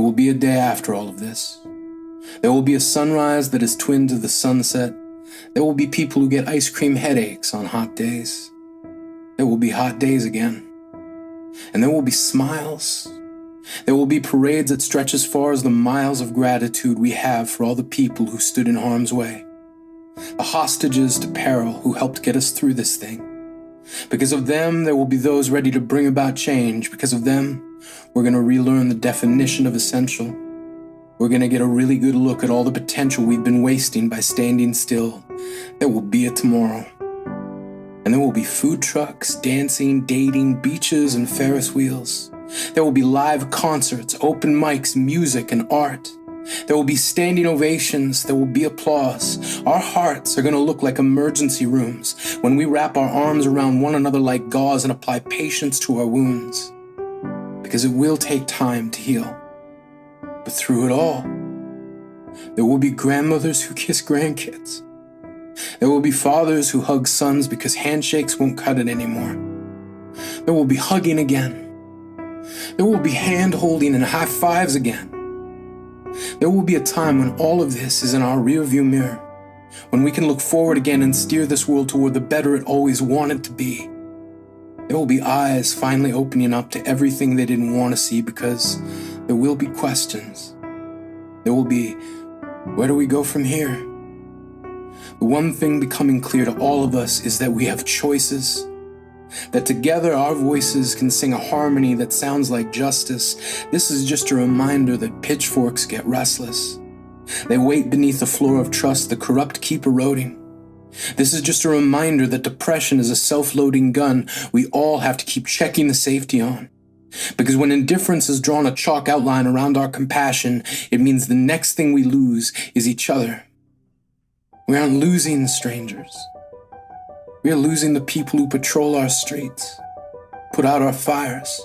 will be a day after all of this. There will be a sunrise that is twin to the sunset. There will be people who get ice cream headaches on hot days. There will be hot days again. And there will be smiles. There will be parades that stretch as far as the miles of gratitude we have for all the people who stood in harm's way. The hostages to peril who helped get us through this thing. Because of them, there will be those ready to bring about change. Because of them, we're going to relearn the definition of essential. We're going to get a really good look at all the potential we've been wasting by standing still. There will be a tomorrow. And there will be food trucks, dancing, dating, beaches, and Ferris wheels. There will be live concerts, open mics, music, and art. There will be standing ovations. There will be applause. Our hearts are going to look like emergency rooms when we wrap our arms around one another like gauze and apply patience to our wounds. Because it will take time to heal. But through it all, there will be grandmothers who kiss grandkids. There will be fathers who hug sons because handshakes won't cut it anymore. There will be hugging again. There will be hand-holding and high fives again. There will be a time when all of this is in our rearview mirror, when we can look forward again and steer this world toward the better it always wanted to be. There will be eyes finally opening up to everything they didn't want to see, because there will be questions. There will be, where do we go from here? The one thing becoming clear to all of us is that we have choices. That together our voices can sing a harmony that sounds like justice. This is just a reminder that pitchforks get restless. They wait beneath the floor of trust the corrupt keep eroding. This is just a reminder that depression is a self-loading gun we all have to keep checking the safety on. Because when indifference has drawn a chalk outline around our compassion, it means the next thing we lose is each other. We aren't losing strangers. We are losing the people who patrol our streets, put out our fires,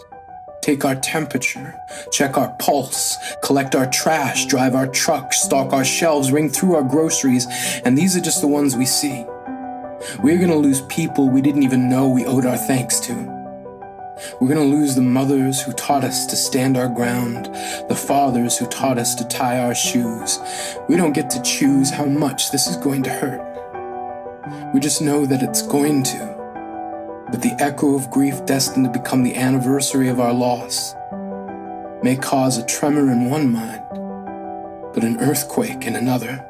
take our temperature, check our pulse, collect our trash, drive our trucks, stock our shelves, ring through our groceries, and these are just the ones we see. We're going to lose people we didn't even know we owed our thanks to. We're going to lose the mothers who taught us to stand our ground, the fathers who taught us to tie our shoes. We don't get to choose how much this is going to hurt. We just know that it's going to. But the echo of grief destined to become the anniversary of our loss may cause a tremor in one mind, but an earthquake in another.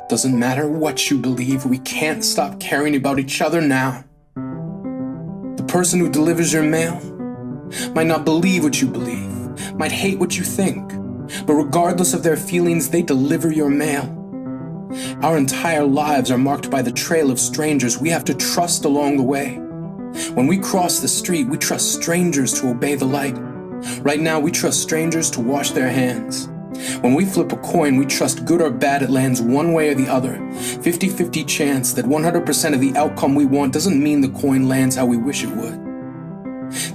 Doesn't matter what you believe, we can't stop caring about each other now. The person who delivers your mail might not believe what you believe, might hate what you think, but regardless of their feelings, they deliver your mail. Our entire lives are marked by the trail of strangers we have to trust along the way. When we cross the street, we trust strangers to obey the light. Right now, we trust strangers to wash their hands. When we flip a coin, we trust good or bad it lands one way or the other. 50-50 chance that 100% of the outcome we want doesn't mean the coin lands how we wish it would.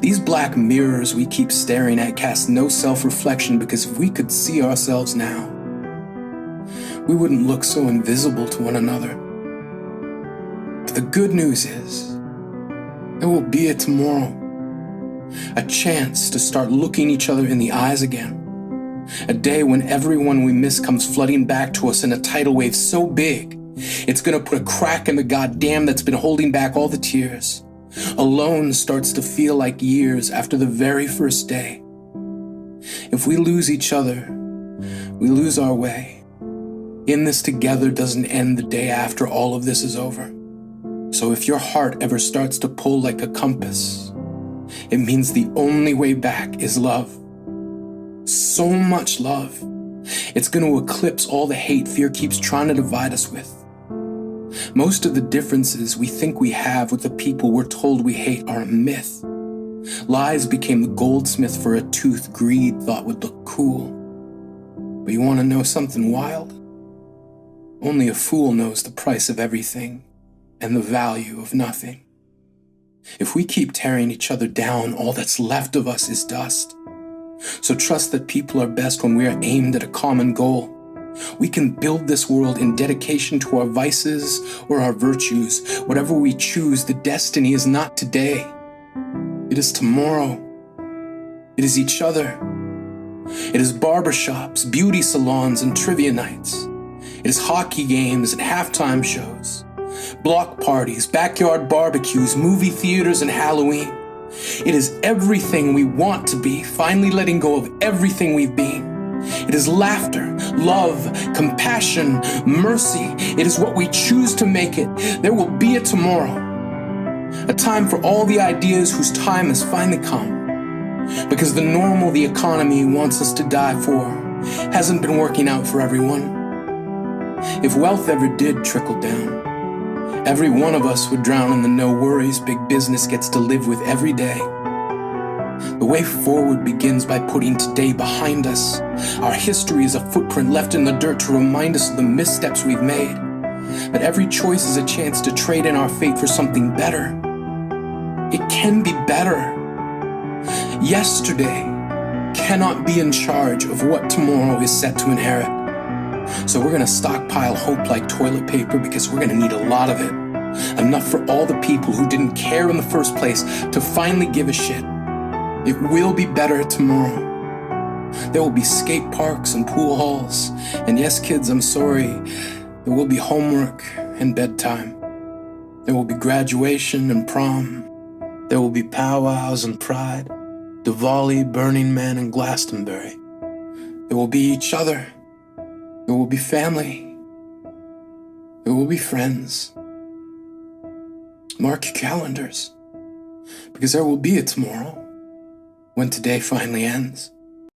These black mirrors we keep staring at cast no self-reflection, because if we could see ourselves now, we wouldn't look so invisible to one another. But the good news is, there will be a tomorrow. A chance to start looking each other in the eyes again. A day when everyone we miss comes flooding back to us in a tidal wave so big, it's gonna put a crack in the goddam that's been holding back all the tears. Alone starts to feel like years after the very first day. If we lose each other, we lose our way. In this together doesn't end the day after all of this is over. So if your heart ever starts to pull like a compass, it means the only way back is love. So much love. It's going to eclipse all the hate fear keeps trying to divide us with. Most of the differences we think we have with the people we're told we hate are a myth. Lies became the goldsmith for a tooth greed thought would look cool. But you want to know something wild? Only a fool knows the price of everything and the value of nothing. If we keep tearing each other down, all that's left of us is dust. So trust that people are best when we are aimed at a common goal. We can build this world in dedication to our vices or our virtues. Whatever we choose, the destiny is not today. It is tomorrow. It is each other. It is barbershops, beauty salons, and trivia nights. It is hockey games and halftime shows, block parties, backyard barbecues, movie theaters, and Halloween. It is everything we want to be, finally letting go of everything we've been. It is laughter, love, compassion, mercy. It is what we choose to make it. There will be a tomorrow, a time for all the ideas whose time has finally come. Because the normal the economy wants us to die for hasn't been working out for everyone. If wealth ever did trickle down, every one of us would drown in the no worries big business gets to live with every day. The way forward begins by putting today behind us. Our history is a footprint left in the dirt to remind us of the missteps we've made. But every choice is a chance to trade in our fate for something better. It can be better. Yesterday cannot be in charge of what tomorrow is set to inherit. So we're gonna stockpile hope like toilet paper because we're gonna need a lot of it. Enough for all the people who didn't care in the first place to finally give a shit. It will be better tomorrow. There will be skate parks and pool halls. And yes, kids, I'm sorry, there will be homework and bedtime. There will be graduation and prom. There will be powwows and pride, Diwali, Burning Man, and Glastonbury. There will be each other. There will be family. There will be friends. Mark your calendars, because there will be a tomorrow when today finally ends.